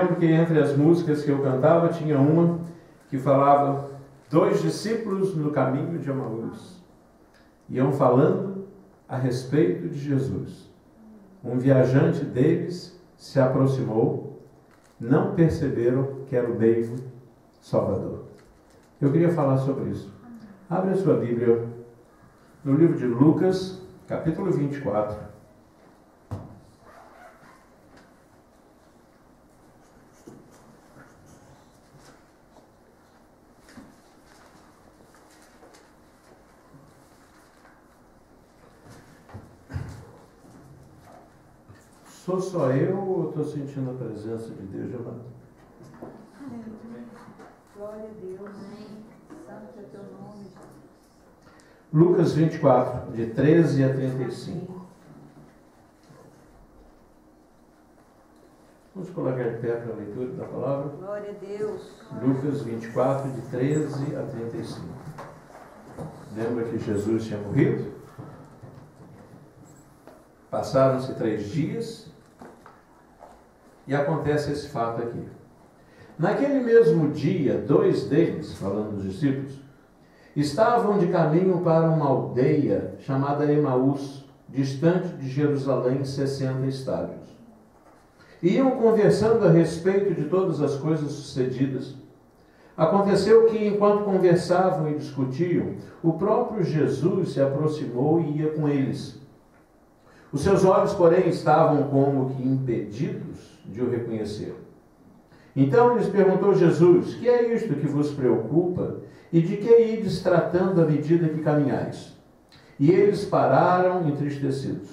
lembro que entre as músicas que eu cantava tinha uma que falava: dois discípulos no caminho de Emaús iam falando a respeito de Jesus. Um viajante deles se aproximou, não perceberam que era o meio Salvador. Eu queria falar sobre isso. Abre a sua Bíblia no livro de Lucas, capítulo 24. Sou só eu ou estou sentindo a presença de Deus, Giovanna? Glória a Deus. Santo é teu nome. Lucas 24, de 13 a 35. Vamos colocar de pé para a leitura da palavra? Glória a Deus. Lucas 24, de 13 a 35. Lembra que Jesus tinha morrido? Passaram-se 3 dias e acontece esse fato aqui. Naquele mesmo dia, 2 deles, falando dos discípulos, estavam de caminho para uma aldeia chamada Emaús, distante de Jerusalém 60 estádios. Iam conversando a respeito de todas as coisas sucedidas. Aconteceu que, enquanto conversavam e discutiam, o próprio Jesus se aproximou e ia com eles. Os seus olhos, porém, estavam como que impedidos de o reconhecer. Então lhes perguntou Jesus: que é isto que vos preocupa? E de que ides tratando à medida que caminhais? E eles pararam entristecidos.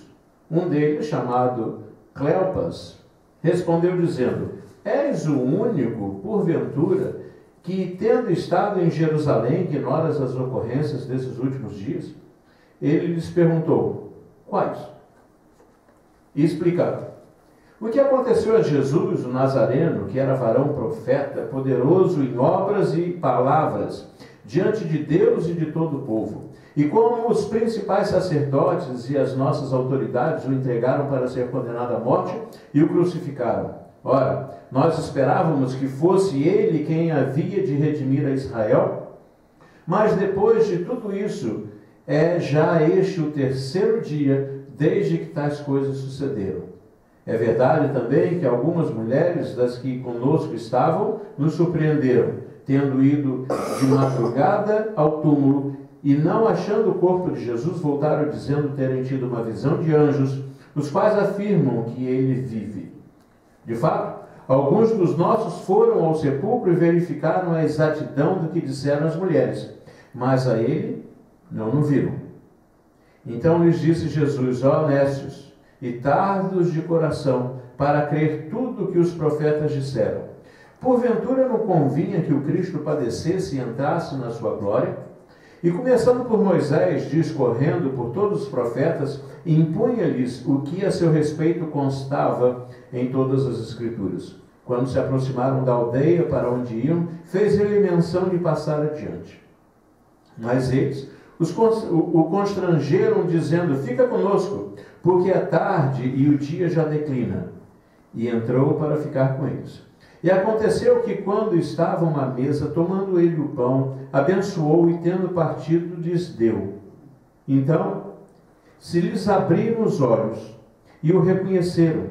Um deles, chamado Cleopas, respondeu dizendo: és o único, porventura, que, tendo estado em Jerusalém, ignoras as ocorrências desses últimos dias? Ele lhes perguntou: quais? E explicaram: o que aconteceu a Jesus, o Nazareno, que era varão profeta, poderoso em obras e palavras, diante de Deus e de todo o povo. E como os principais sacerdotes e as nossas autoridades o entregaram para ser condenado à morte e o crucificaram. Ora, nós esperávamos que fosse ele quem havia de redimir a Israel. Mas depois de tudo isso, é já este o 3º dia desde que tais coisas sucederam. É verdade também que algumas mulheres das que conosco estavam nos surpreenderam, tendo ido de madrugada ao túmulo e, não achando o corpo de Jesus, voltaram dizendo terem tido uma visão de anjos, os quais afirmam que ele vive. De fato, alguns dos nossos foram ao sepulcro e verificaram a exatidão do que disseram as mulheres, mas a ele não o viram. Então lhes disse Jesus: ó nécios e tardos de coração, para crer tudo o que os profetas disseram. Porventura não convinha que o Cristo padecesse e entrasse na sua glória? E começando por Moisés, discorrendo por todos os profetas, impunha-lhes o que a seu respeito constava em todas as Escrituras. Quando se aproximaram da aldeia para onde iam, fez ele menção de passar adiante. Mas eles o constrangeram, dizendo: fica conosco, porque é tarde e o dia já declina. E entrou para ficar com eles. E aconteceu que, quando estavam à mesa, tomando ele o pão, abençoou e, tendo partido, lhes deu. Então se lhes abriram os olhos e o reconheceram,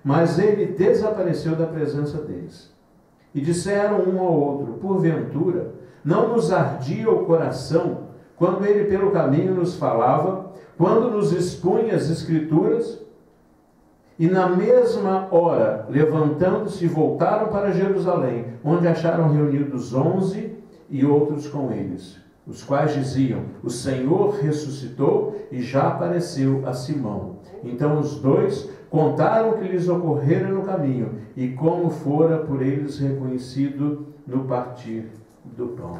mas ele desapareceu da presença deles. E disseram um ao outro: porventura não nos ardia o coração quando ele pelo caminho nos falava, quando nos expunha as Escrituras? E na mesma hora, levantando-se, voltaram para Jerusalém, onde acharam reunidos 11 e outros com eles, os quais diziam: o Senhor ressuscitou e já apareceu a Simão. Então os 2 contaram o que lhes ocorrera no caminho e como fora por eles reconhecido no partir do pão.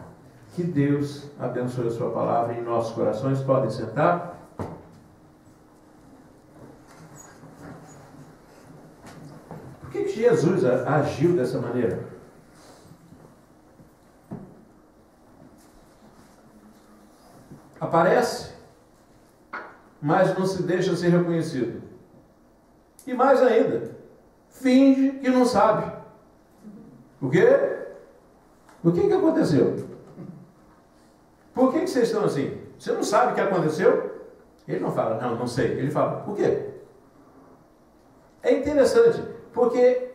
Que Deus abençoe a sua palavra em nossos corações. Podem sentar. Por que Jesus agiu dessa maneira? Aparece, mas não se deixa ser reconhecido. E mais ainda, finge que não sabe. O quê? O que aconteceu? Por que vocês estão assim? Você não sabe o que aconteceu? Ele não fala, não sei. Ele fala, por quê? É interessante, porque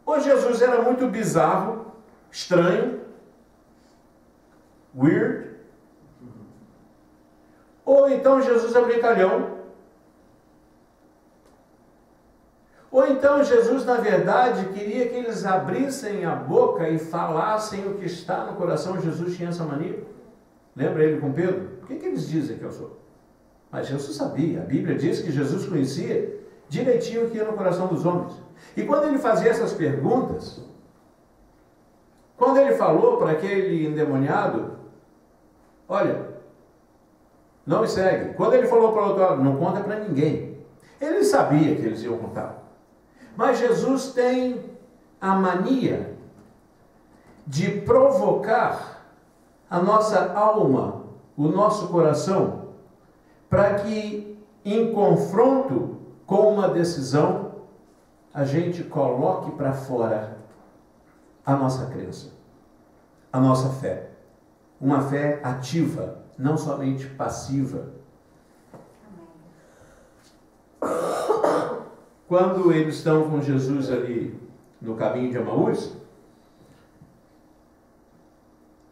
ou Jesus era muito bizarro, estranho, weird, ou então Jesus é brincalhão, ou então Jesus, na verdade, queria que eles abrissem a boca e falassem o que está no coração. Jesus tinha essa mania. Lembra ele com Pedro? O que eles dizem que eu sou? Mas Jesus sabia. A Bíblia diz que Jesus conhecia direitinho o que ia no coração dos homens. E quando ele fazia essas perguntas, quando ele falou para aquele endemoniado, olha, não me segue. Quando ele falou para o outro lado, não conta para ninguém. Ele sabia que eles iam contar. Mas Jesus tem a mania de provocar a nossa alma, o nosso coração, para que, em confronto com uma decisão, a gente coloque para fora a nossa crença, a nossa fé. Uma fé ativa, não somente passiva. Quando eles estão com Jesus ali no caminho de Emaús,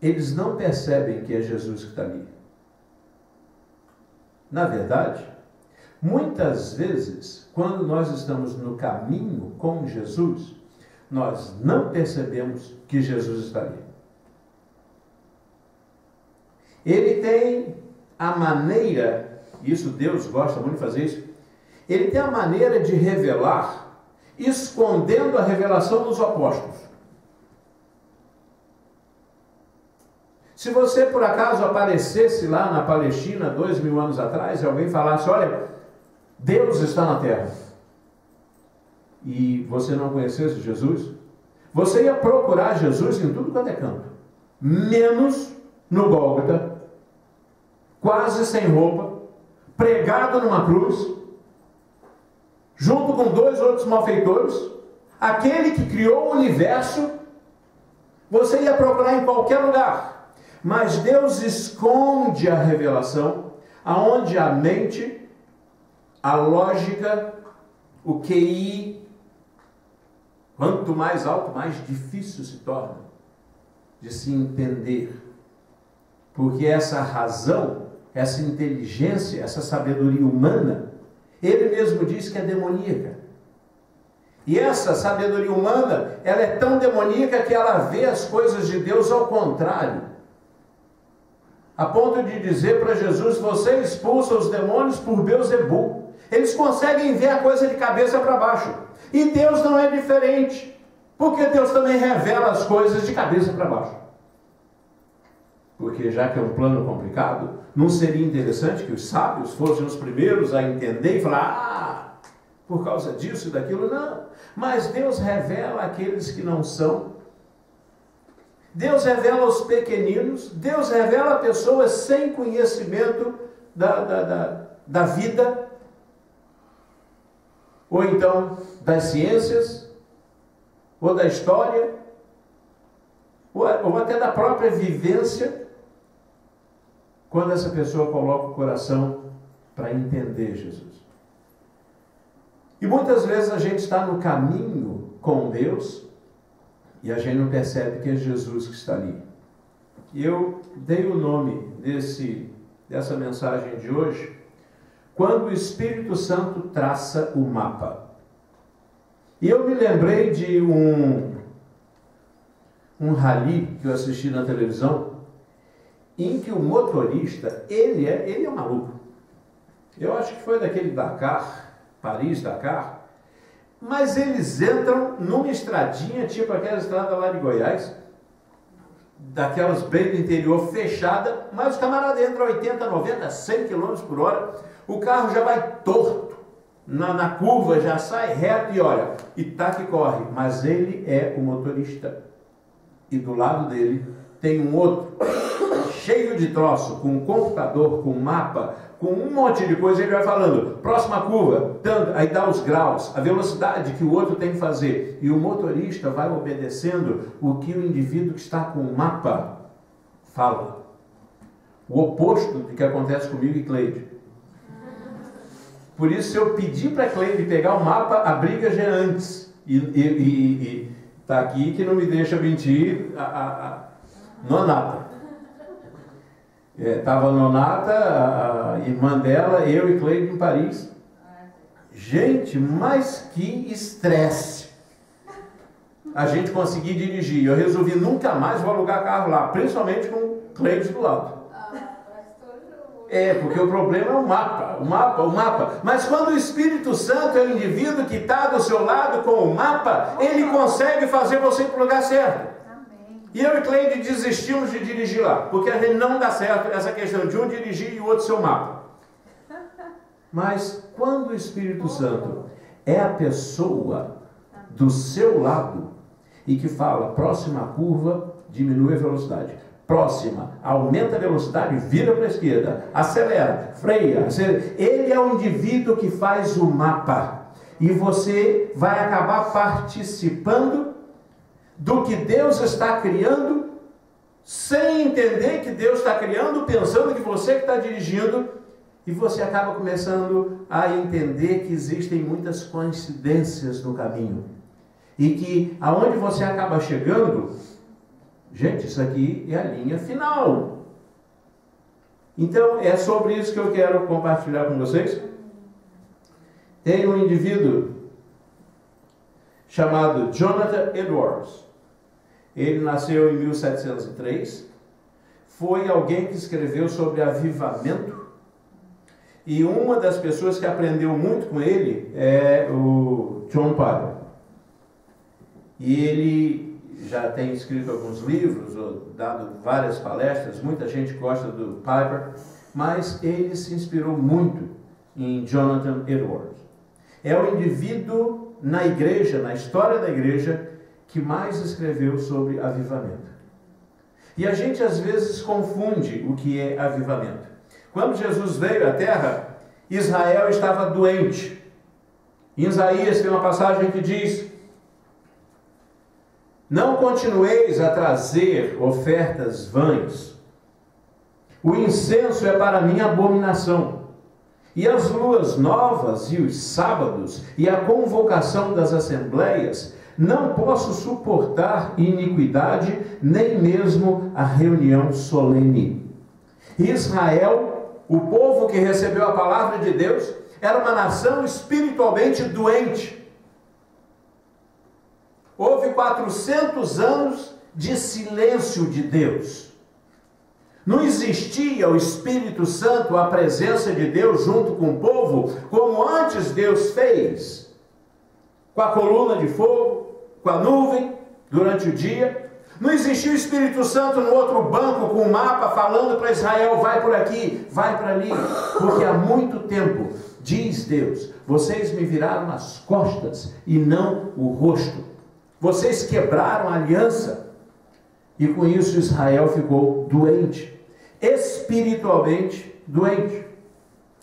eles não percebem que é Jesus que está ali. Na verdade, muitas vezes, quando nós estamos no caminho com Jesus, nós não percebemos que Jesus está ali. Ele tem a maneira, isso Deus gosta muito de fazer isso, ele tem a maneira de revelar, escondendo a revelação dos apóstolos. Se você por acaso aparecesse lá na Palestina 2000 anos atrás e alguém falasse, olha, Deus está na terra, e você não conhecesse Jesus, você ia procurar Jesus em tudo quanto é canto, menos no Gólgota, quase sem roupa, pregado numa cruz, junto com 2 outros malfeitores, aquele que criou o universo, você ia procurar em qualquer lugar. Mas Deus esconde a revelação, aonde a mente, a lógica, o QI, quanto mais alto, mais difícil se torna de se entender. Porque essa razão, essa inteligência, essa sabedoria humana, ele mesmo diz que é demoníaca. E essa sabedoria humana, ela é tão demoníaca que ela vê as coisas de Deus ao contrário. A ponto de dizer para Jesus, você expulsa os demônios por Beelzebul. Eles conseguem ver a coisa de cabeça para baixo. E Deus não é diferente. Porque Deus também revela as coisas de cabeça para baixo. Porque já que é um plano complicado, não seria interessante que os sábios fossem os primeiros a entender e falar, por causa disso e daquilo? Não. Mas Deus revela aqueles que não são. Deus revela os pequeninos. Deus revela pessoas sem conhecimento da vida. Ou então das ciências, ou da história, ou até da própria vivência, quando essa pessoa coloca o coração para entender Jesus. E muitas vezes a gente está no caminho com Deus e a gente não percebe que é Jesus que está ali. E eu dei o nome dessa mensagem de hoje, quando o Espírito Santo traça o mapa. E eu me lembrei de um rally que eu assisti na televisão, em que o motorista, ele é maluco. Eu acho que foi daquele Dakar, Paris-Dakar, mas eles entram numa estradinha, tipo aquela estrada lá de Goiás, daquelas bem do interior, fechada, mas o camarada entra 80, 90, 100 km por hora, o carro já vai torto, na curva já sai reto e olha, e tá que corre, mas ele é o motorista. E do lado dele tem um outro cheio de troço, com um computador, com um mapa, com um monte de coisa, ele vai falando, próxima curva, tanto, aí dá os graus, a velocidade que o outro tem que fazer, e o motorista vai obedecendo o que o indivíduo que está com o mapa fala. O oposto do que acontece comigo e Cleide. Por isso, se eu pedir para Cleide pegar o mapa, a briga já é antes. E está aqui que não me deixa mentir a Nonata. Estava a Nonata, a irmã dela, eu e Cleide em Paris. Gente, mas que estresse a gente conseguir dirigir. Eu resolvi nunca mais vou alugar carro lá, principalmente com Cleide do lado. Porque o problema é o mapa. Mas quando o Espírito Santo é o indivíduo que está do seu lado com o mapa, ele consegue fazer você ir para o lugar certo. E eu e Cleide desistimos de dirigir lá, porque a gente não dá certo essa questão de um dirigir e o outro seu mapa. Mas quando o Espírito Santo é a pessoa do seu lado e que fala, próxima curva, diminui a velocidade. Próxima, aumenta a velocidade, vira para a esquerda, acelera, freia. Ele é o indivíduo que faz o mapa. E você vai acabar participando do que Deus está criando, sem entender que Deus está criando, pensando que você que está dirigindo, e você acaba começando a entender que existem muitas coincidências no caminho. E que aonde você acaba chegando, gente, isso aqui é a linha final. Então, é sobre isso que eu quero compartilhar com vocês. Tem um indivíduo chamado Jonathan Edwards. Ele nasceu em 1703. Foi alguém que escreveu sobre avivamento. E uma das pessoas que aprendeu muito com ele é o John Piper. E ele já tem escrito alguns livros, ou dado várias palestras, muita gente gosta do Piper, mas ele se inspirou muito em Jonathan Edwards. É o indivíduo na igreja, na história da igreja, que mais escreveu sobre avivamento. E a gente às vezes confunde o que é avivamento. Quando Jesus veio à terra, Israel estava doente. Em Isaías tem uma passagem que diz: não continueis a trazer ofertas vãs. O incenso é para mim abominação. E as luas novas e os sábados e a convocação das assembleias, não posso suportar iniquidade, nem mesmo a reunião solene. Israel, o povo que recebeu a palavra de Deus, era uma nação espiritualmente doente. Houve 400 anos de silêncio de Deus. Não existia o Espírito Santo, a presença de Deus junto com o povo, como antes Deus fez. Com a coluna de fogo, com a nuvem, durante o dia. Não existia o Espírito Santo no outro banco, com o mapa, falando para Israel, vai por aqui, vai para ali. Porque há muito tempo, diz Deus, vocês me viraram as costas e não o rosto. Vocês quebraram a aliança. E com isso Israel ficou doente. Espiritualmente doente.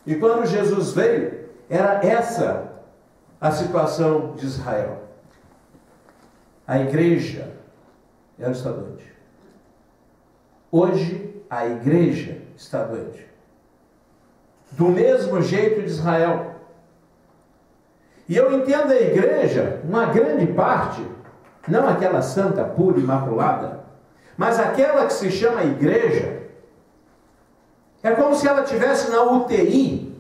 E quando Jesus veio, era essa a situação de Israel. A igreja, ela está doente. Hoje, a igreja está doente. Do mesmo jeito de Israel. E eu entendo a igreja, uma grande parte, não aquela santa, pura, imaculada, mas aquela que se chama igreja, é como se ela estivesse na UTI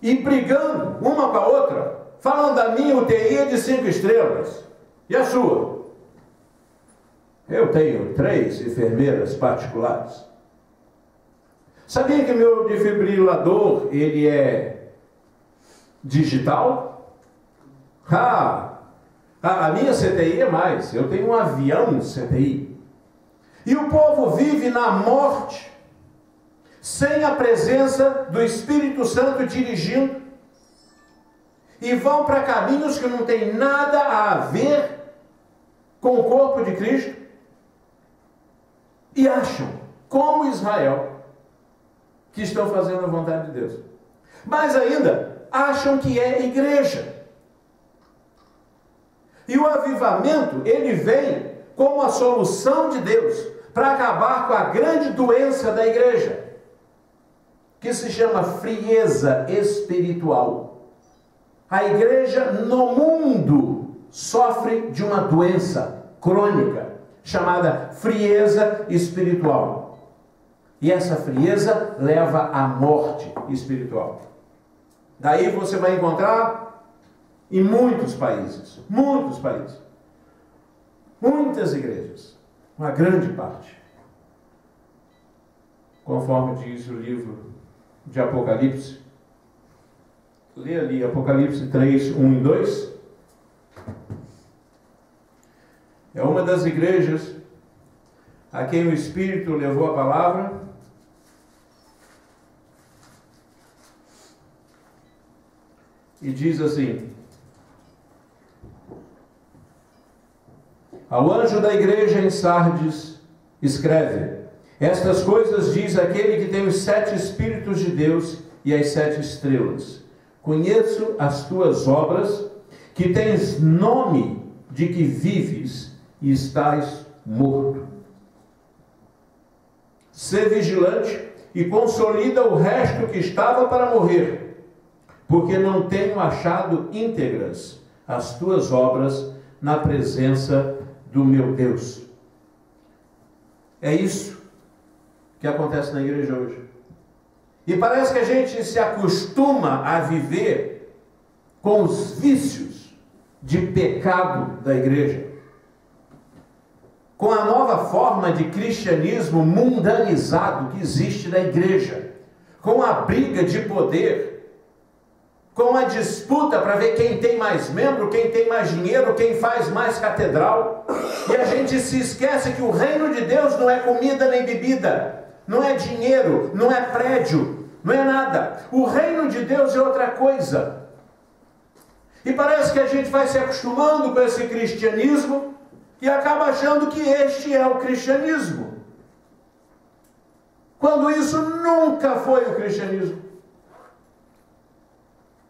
e brigando uma com a outra, falando da minha UTI é de 5 estrelas, e a sua? Eu tenho 3 enfermeiras particulares. Sabia que meu defibrilador, ele é digital? A minha CTI é mais, eu tenho um avião CTI. E o povo vive na morte, sem a presença do Espírito Santo dirigindo, e vão para caminhos que não tem nada a ver com o corpo de Cristo, e acham, como Israel, que estão fazendo a vontade de Deus. Mais ainda, acham que é igreja. E o avivamento, ele vem como a solução de Deus para acabar com a grande doença da igreja, que se chama frieza espiritual. A igreja no mundo sofre de uma doença crônica, chamada frieza espiritual. E essa frieza leva à morte espiritual. Daí você vai encontrar em muitas igrejas, uma grande parte, conforme diz o livro de Apocalipse. Lê ali Apocalipse 3, 1 e 2. É uma das igrejas a quem o Espírito levou a palavra. E diz assim: ao anjo da igreja em Sardes, escreve: estas coisas diz aquele que tem os 7 Espíritos de Deus e as 7 estrelas. Conheço as tuas obras, que tens nome de que vives e estás morto. Sê vigilante e consolida o resto que estava para morrer, porque não tenho achado íntegras as tuas obras na presença do meu Deus. É isso que acontece na igreja hoje. E parece que a gente se acostuma a viver com os vícios de pecado da igreja, com a nova forma de cristianismo mundanizado que existe na igreja, com a briga de poder, com a disputa para ver quem tem mais membro, quem tem mais dinheiro, quem faz mais catedral. E a gente se esquece que o reino de Deus não é comida nem bebida, não é dinheiro, não é prédio, não é nada. O reino de Deus é outra coisa. E parece que a gente vai se acostumando com esse cristianismo e acaba achando que este é o cristianismo, quando isso nunca foi o cristianismo.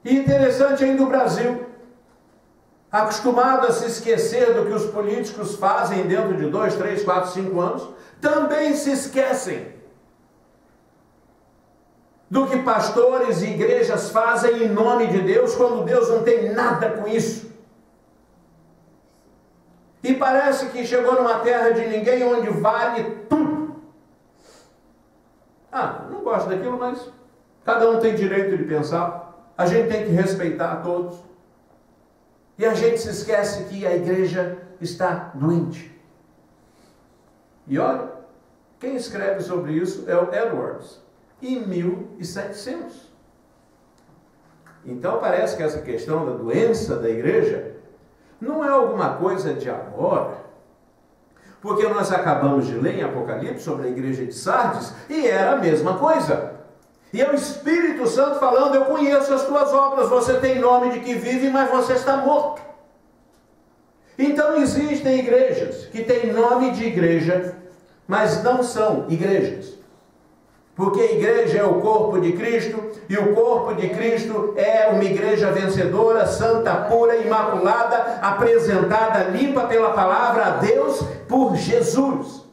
E interessante ainda o Brasil, acostumado a se esquecer do que os políticos fazem dentro de 2, 3, 4, 5 anos, também se esquecem do que pastores e igrejas fazem em nome de Deus, quando Deus não tem nada com isso. E parece que chegou numa terra de ninguém, onde vale tudo. Não gosto daquilo, mas cada um tem direito de pensar. A gente tem que respeitar a todos. E a gente se esquece que a igreja está doente. E olha, quem escreve sobre isso é o Edwards, em 1700. Então parece que essa questão da doença da igreja não é alguma coisa de agora, porque nós acabamos de ler em Apocalipse sobre a igreja de Sardes e era a mesma coisa. E é o Espírito Santo falando: eu conheço as tuas obras, você tem nome de que vive, mas você está morto. Então existem igrejas que têm nome de igreja, mas não são igrejas. Porque a igreja é o corpo de Cristo, e o corpo de Cristo é uma igreja vencedora, santa, pura, imaculada, apresentada limpa pela palavra a Deus por Jesus.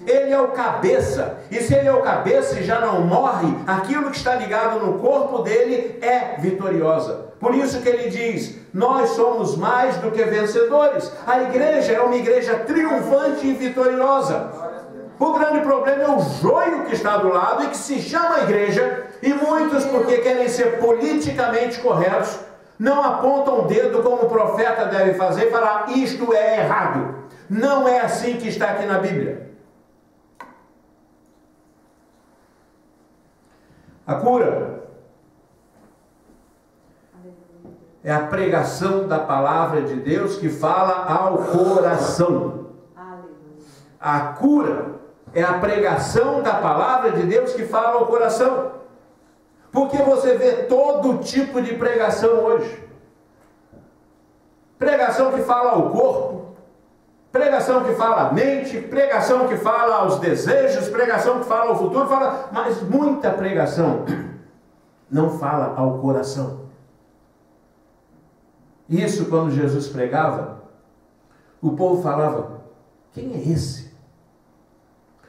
Ele é o cabeça, e se ele é o cabeça e já não morre, aquilo que está ligado no corpo dele é vitoriosa. Por isso que ele diz: nós somos mais do que vencedores. A igreja é uma igreja triunfante e vitoriosa. O grande problema é o joio que está do lado e que se chama igreja, e muitos, porque querem ser politicamente corretos, não apontam o dedo como o profeta deve fazer e falar: isto é errado. Não é assim que está aqui na Bíblia. A cura é a pregação da palavra de Deus que fala ao coração. A cura é a pregação da palavra de Deus que fala ao coração. Porque você vê todo tipo de pregação hoje. Pregação que fala ao corpo, Pregação que fala a mente, pregação que fala aos desejos, pregação que fala ao futuro, mas muita pregação não fala ao coração. Isso, quando Jesus pregava, o povo falava: quem é esse?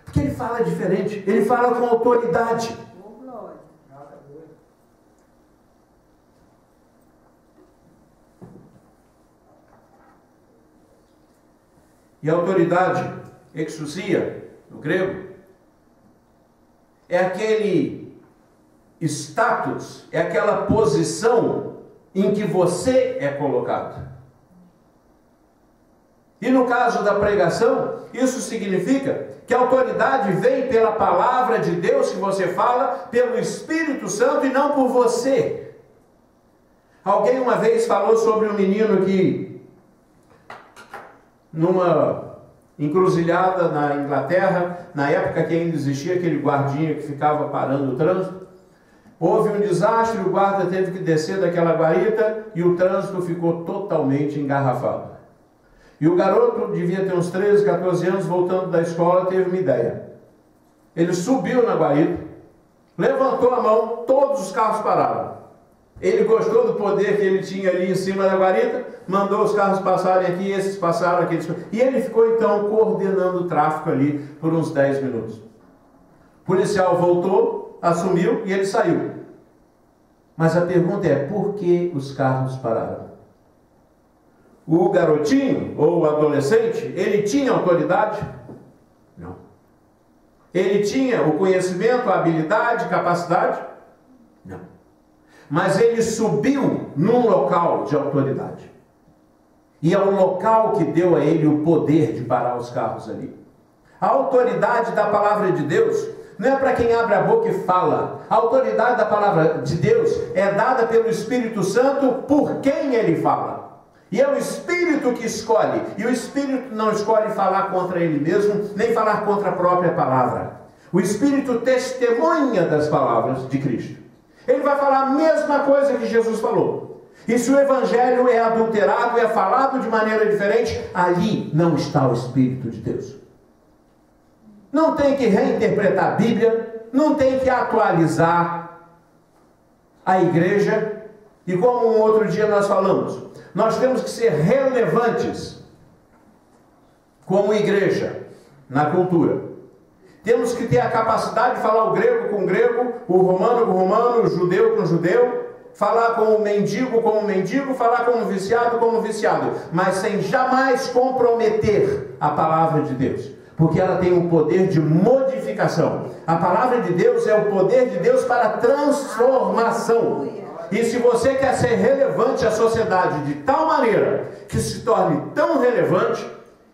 Porque ele fala diferente, ele fala com autoridade. E a autoridade, exousia, no grego, é aquele status, é aquela posição em que você é colocado. E no caso da pregação, isso significa que a autoridade vem pela palavra de Deus que você fala, pelo Espírito Santo e não por você. Alguém uma vez falou sobre um menino que, numa encruzilhada na Inglaterra, na época que ainda existia aquele guardinha que ficava parando o trânsito, houve um desastre, o guarda teve que descer daquela guarita e o trânsito ficou totalmente engarrafado. E o garoto, devia ter uns 13, 14 anos, voltando da escola, teve uma ideia. Ele subiu na guarita, levantou a mão, todos os carros pararam. Ele gostou do poder que ele tinha ali em cima da guarita, mandou os carros passarem aqui, esses passaram, aqueles... E ele ficou então coordenando o tráfego ali por uns 10 minutos. O policial voltou, assumiu e ele saiu. Mas a pergunta é, por que os carros pararam? O garotinho, ou o adolescente, ele tinha autoridade? Não. Ele tinha o conhecimento, a habilidade, capacidade? Não. Mas ele subiu num local de autoridade. E é o local que deu a ele o poder de parar os carros ali. A autoridade da palavra de Deus não é para quem abre a boca e fala. A autoridade da palavra de Deus é dada pelo Espírito Santo por quem ele fala. E é o Espírito que escolhe. E o Espírito não escolhe falar contra ele mesmo, nem falar contra a própria palavra. O Espírito testemunha das palavras de Cristo. Ele vai falar a mesma coisa que Jesus falou. E se o Evangelho é adulterado, é falado de maneira diferente, ali não está o Espírito de Deus. Não tem que reinterpretar a Bíblia, não tem que atualizar a igreja. E como um outro dia nós falamos, nós temos que ser relevantes como igreja na cultura. Temos que ter a capacidade de falar o grego com o grego, o romano com o romano, o judeu com o judeu, falar com o mendigo como mendigo, falar com o viciado como viciado, mas sem jamais comprometer a palavra de Deus, porque ela tem um poder de modificação. A palavra de Deus é o poder de Deus para transformação. E se você quer ser relevante à sociedade de tal maneira que se torne tão relevante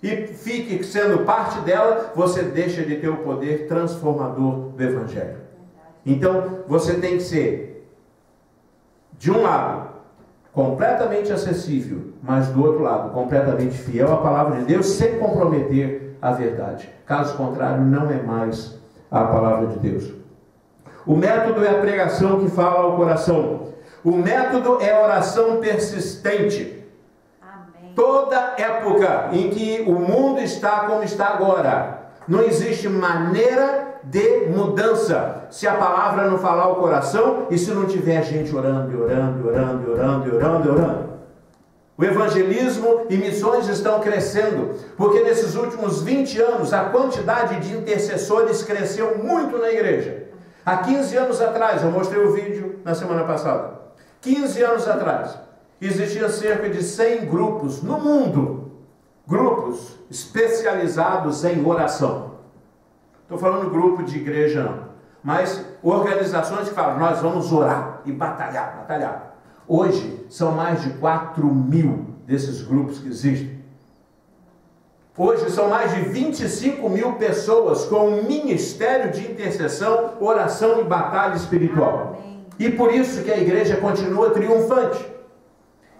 e fique sendo parte dela, você deixa de ter o poder transformador do Evangelho. Então, você tem que ser, de um lado, completamente acessível, mas do outro lado, completamente fiel à palavra de Deus, sem comprometer a verdade. Caso contrário, não é mais a palavra de Deus. O método é a pregação que fala ao coração. O método é a oração persistente. Amém. Toda época em que o mundo está como está agora, não existe maneira de mudança se a palavra não falar ao coração e se não tiver gente orando, orando, orando, orando, orando, orando. O evangelismo e missões estão crescendo, porque nesses últimos 20 anos a quantidade de intercessores cresceu muito na igreja. Há 15 anos atrás, eu mostrei o vídeo na semana passada, 15 anos atrás, existia cerca de 100 grupos no mundo, grupos especializados em oração. Estou falando grupo de igreja não, mas organizações que falam, nós vamos orar e batalhar, batalhar. Hoje, são mais de 4.000 desses grupos que existem. Hoje, são mais de 25.000 pessoas com um ministério de intercessão, oração e batalha espiritual. Amém. E por isso que a igreja continua triunfante.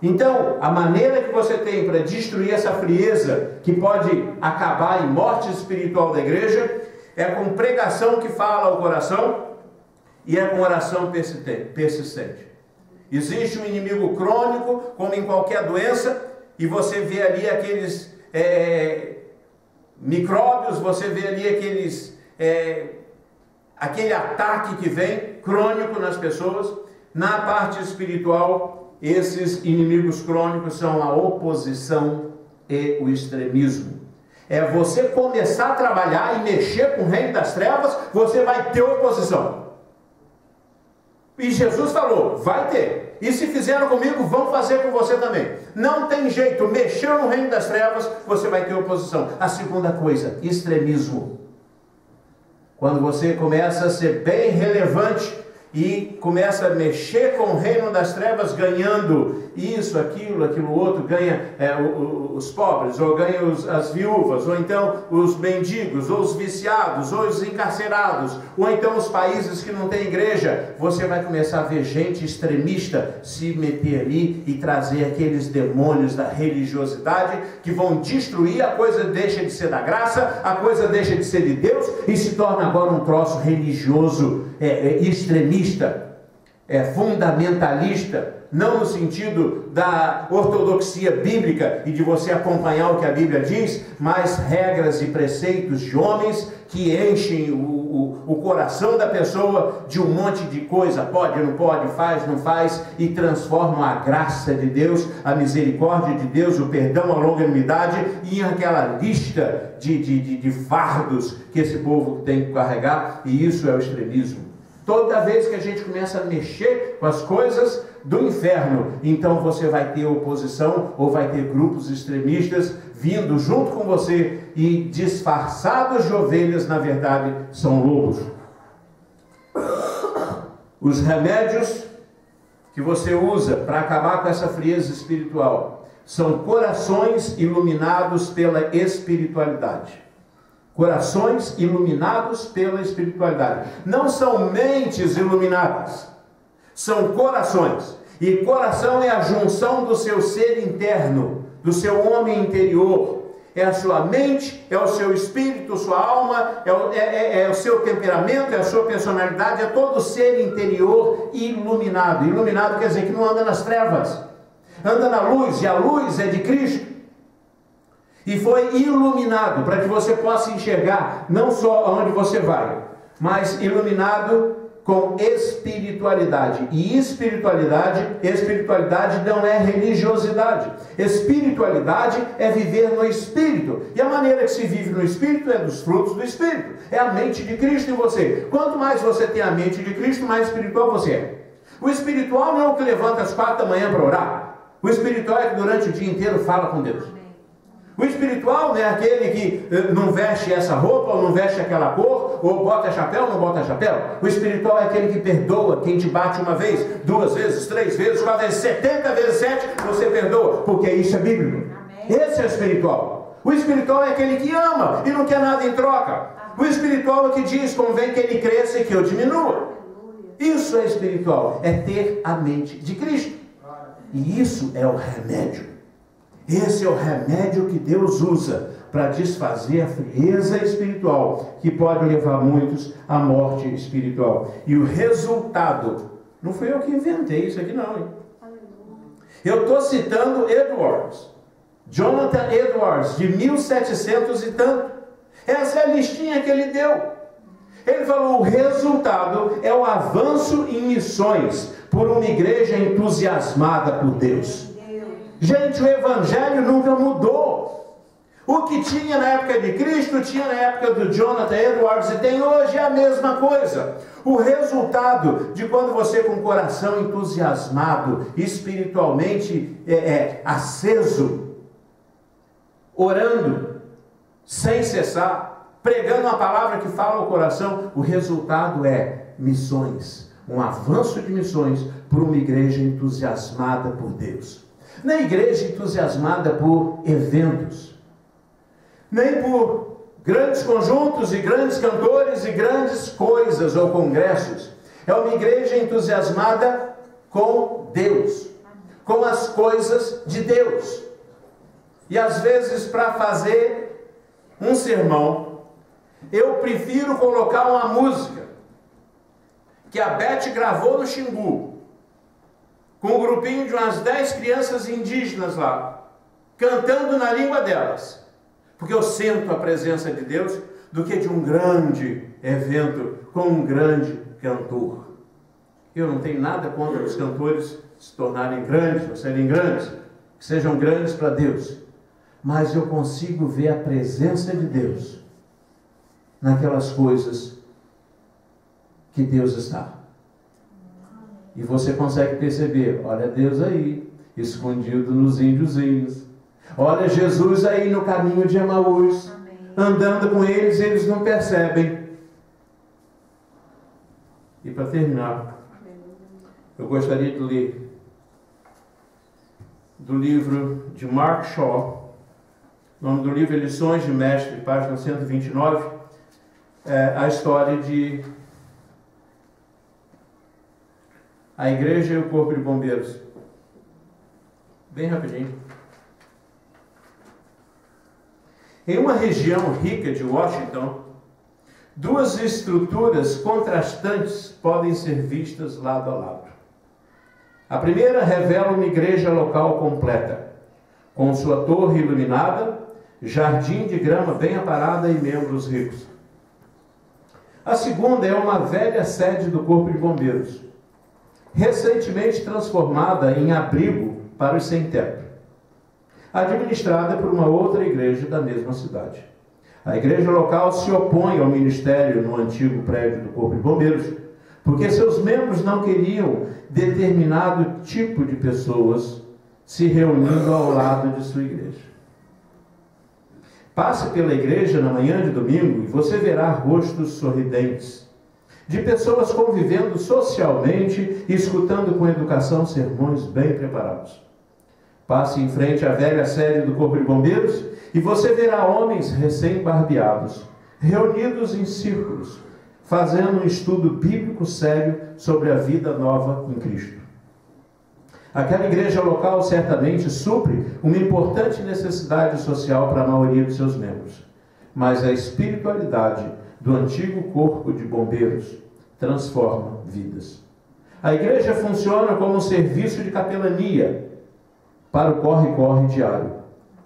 Então, a maneira que você tem para destruir essa frieza, que pode acabar em morte espiritual da igreja, é com pregação que fala ao coração e é com oração persistente. Existe um inimigo crônico, como em qualquer doença, e você vê ali aqueles micróbios, você vê ali aquele ataque que vem crônico nas pessoas. Na parte espiritual, esses inimigos crônicos são a oposição e o extremismo. É você começar a trabalhar e mexer com o reino das trevas, você vai ter oposição. E Jesus falou, vai ter. E se fizeram comigo, vão fazer com você também. Não tem jeito, mexeu no reino das trevas, você vai ter oposição. A segunda coisa, extremismo. Quando você começa a ser bem relevante e começa a mexer com o reino das trevas, ganhando isso, aquilo outro, ganha os pobres, ou ganha as viúvas, ou então os mendigos, ou os viciados, ou os encarcerados, ou então os países que não têm igreja, você vai começar a ver gente extremista se meter ali e trazer aqueles demônios da religiosidade que vão destruir, a coisa deixa de ser da graça, a coisa deixa de ser de Deus e se torna agora um troço religioso, extremista, fundamentalista, não no sentido da ortodoxia bíblica e de você acompanhar o que a Bíblia diz, mas regras e preceitos de homens que enchem o coração da pessoa de um monte de coisa, pode, não pode, faz, não faz, e transformam a graça de Deus, a misericórdia de Deus, o perdão, a longanimidade, em aquela lista de fardos que esse povo tem que carregar, e isso é o extremismo. Toda vez que a gente começa a mexer com as coisas do inferno, então você vai ter oposição, ou vai ter grupos extremistas vindo junto com você e disfarçados de ovelhas, na verdade, são lobos. Os remédios que você usa para acabar com essa frieza espiritual são corações iluminados pela espiritualidade. Corações iluminados pela espiritualidade. Não são mentes iluminadas, são corações. E coração é a junção do seu ser interno, do seu homem interior. É a sua mente, é o seu espírito, sua alma, é o seu temperamento, é a sua personalidade, é todo o ser interior iluminado. Iluminado quer dizer que não anda nas trevas, anda na luz, e a luz é de Cristo. E foi iluminado para que você possa enxergar não só aonde você vai, mas iluminado com espiritualidade. E espiritualidade não é religiosidade. Espiritualidade é viver no Espírito. E a maneira que se vive no Espírito é dos frutos do Espírito. É a mente de Cristo em você. Quanto mais você tem a mente de Cristo, mais espiritual você é. O espiritual não é o que levanta às 4 da manhã para orar. O espiritual é que durante o dia inteiro fala com Deus. O espiritual não é aquele que não veste essa roupa, ou não veste aquela cor, ou bota chapéu, ou não bota chapéu. O espiritual é aquele que perdoa quem te bate uma vez, 2 vezes, 3 vezes, 4 vezes, 70 vezes 7, você perdoa, porque isso é bíblico. Amém. Esse é o espiritual. O espiritual é aquele que ama e não quer nada em troca. O espiritual é o que diz, convém que ele cresça e que eu diminua. Isso é espiritual, é ter a mente de Cristo. E isso é o remédio. Esse é o remédio que Deus usa para desfazer a frieza espiritual, que pode levar muitos à morte espiritual. E o resultado, não fui eu que inventei isso aqui não, hein? Eu estou citando Edwards, Jonathan Edwards, de 1700 e tanto. Essa é a listinha que ele deu. Ele falou, o resultado é o avanço em missões por uma igreja entusiasmada por Deus. Gente, o evangelho nunca mudou. O que tinha na época de Cristo, tinha na época do Jonathan Edwards, e tem hoje a mesma coisa. O resultado de quando você com o coração entusiasmado, espiritualmente aceso, orando, sem cessar, pregando uma palavra que fala ao coração, o resultado é missões. Um avanço de missões por uma igreja entusiasmada por Deus. Na igreja entusiasmada por eventos, nem por grandes conjuntos e grandes cantores e grandes coisas ou congressos. É uma igreja entusiasmada com Deus, com as coisas de Deus. E às vezes, para fazer um sermão, eu prefiro colocar uma música que a Beth gravou no Xingu, com um grupinho de umas 10 crianças indígenas lá, cantando na língua delas. porque eu sinto a presença de Deus, do que de um grande evento com um grande cantor. Eu não tenho nada contra os cantores se tornarem grandes ou serem grandes, que sejam grandes para Deus, mas eu consigo ver a presença de Deus naquelas coisas que Deus está. E você consegue perceber, olha Deus aí, escondido nos índiozinhos. Olha Jesus aí no caminho de Emaús. Amém. Andando com eles, eles não percebem. E para terminar, eu gostaria de ler do livro de Mark Shaw. O nome do livro é Lições de Mestre, página 129. A história de a igreja e o corpo de bombeiros. Bem rapidinho. Em uma região rica de Washington, duas estruturas contrastantes podem ser vistas lado a lado. A primeira revela uma igreja local completa, com sua torre iluminada, jardim de grama bem aparada e membros ricos. A segunda é uma velha sede do Corpo de Bombeiros, recentemente transformada em abrigo para os sem-teto, administrada por uma outra igreja da mesma cidade. A igreja local se opõe ao ministério no antigo prédio do Corpo de Bombeiros, porque seus membros não queriam determinado tipo de pessoas se reunindo ao lado de sua igreja. Passe pela igreja na manhã de domingo e você verá rostos sorridentes, de pessoas convivendo socialmente e escutando com educação sermões bem preparados. Passe em frente à velha sede do Corpo de Bombeiros e você verá homens recém-barbeados, reunidos em círculos, fazendo um estudo bíblico sério sobre a vida nova em Cristo. Aquela igreja local certamente supre uma importante necessidade social para a maioria dos seus membros, mas a espiritualidade do antigo Corpo de Bombeiros transforma vidas. A igreja funciona como um serviço de capelania para o corre-corre diário,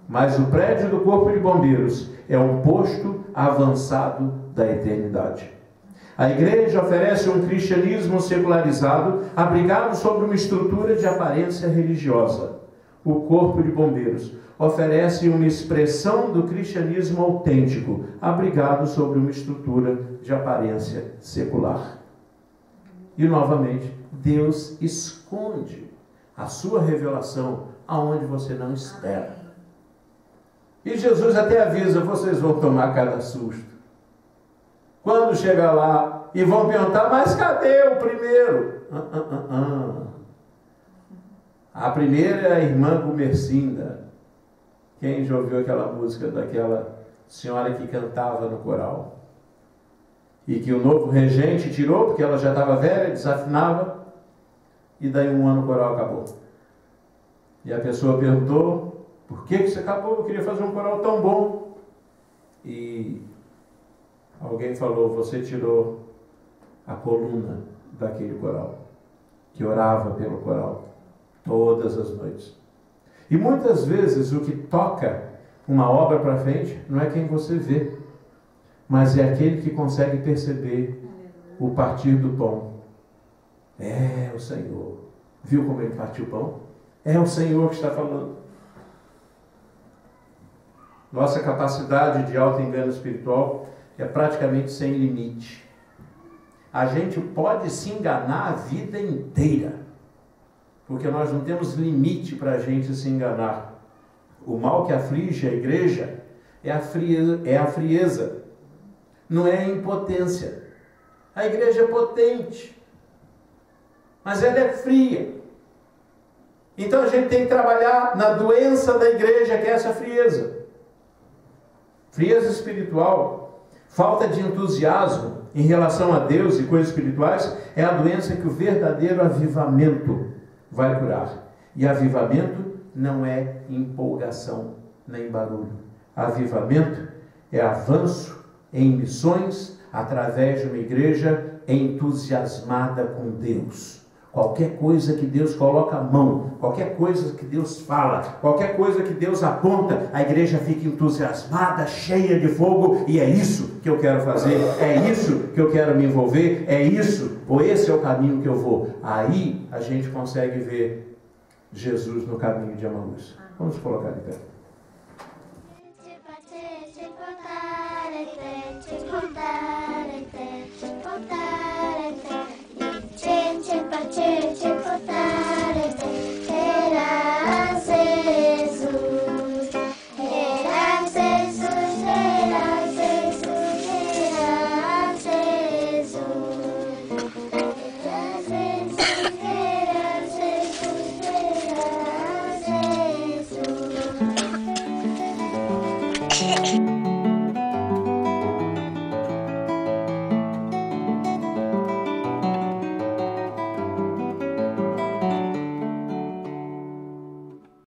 mas o prédio do Corpo de Bombeiros é um posto avançado da eternidade. A igreja oferece um cristianismo secularizado, abrigado sobre uma estrutura de aparência religiosa. O Corpo de Bombeiros oferece uma expressão do cristianismo autêntico, abrigado sobre uma estrutura de aparência secular. E, novamente, Deus esconde a sua revelação aonde você não espera. E Jesus até avisa, vocês vão tomar cada susto. Quando chegar lá e vão perguntar, mas cadê o primeiro? A primeira é a irmã Gumercinda. Quem já ouviu aquela música daquela senhora que cantava no coral? E que o novo regente tirou, porque ela já estava velha, desafinava, e daí um ano o coral acabou. E a pessoa perguntou, por que você acabou? Eu queria fazer um coral tão bom. E alguém falou, você tirou a coluna daquele coral, que orava pelo coral todas as noites. E muitas vezes o que toca uma obra para frente não é quem você vê, mas é aquele que consegue perceber o partir do pão. É o Senhor. Viu como ele partiu o pão? É o Senhor que está falando. Nossa capacidade de auto-engano espiritual é praticamente sem limite. A gente pode se enganar a vida inteira, porque nós não temos limite para a gente se enganar. O mal que aflige a igreja é a frieza, não é a impotência. A igreja é potente, mas ela é fria. Então a gente tem que trabalhar na doença da igreja, que é essa frieza. Frieza espiritual, falta de entusiasmo em relação a Deus e coisas espirituais, é a doença que o verdadeiro avivamento vai curar. E avivamento não é empolgação nem barulho. Avivamento é avanço em missões através de uma igreja entusiasmada com Deus, Qualquer coisa que Deus coloca a mão, qualquer coisa que Deus fala, qualquer coisa que Deus aponta, a igreja fica entusiasmada, cheia de fogo, e é isso que eu quero fazer, é isso que eu quero me envolver, é isso, ou esse é o caminho que eu vou. Aí a gente consegue ver Jesus no caminho de Emaús. Vamos colocar de pé.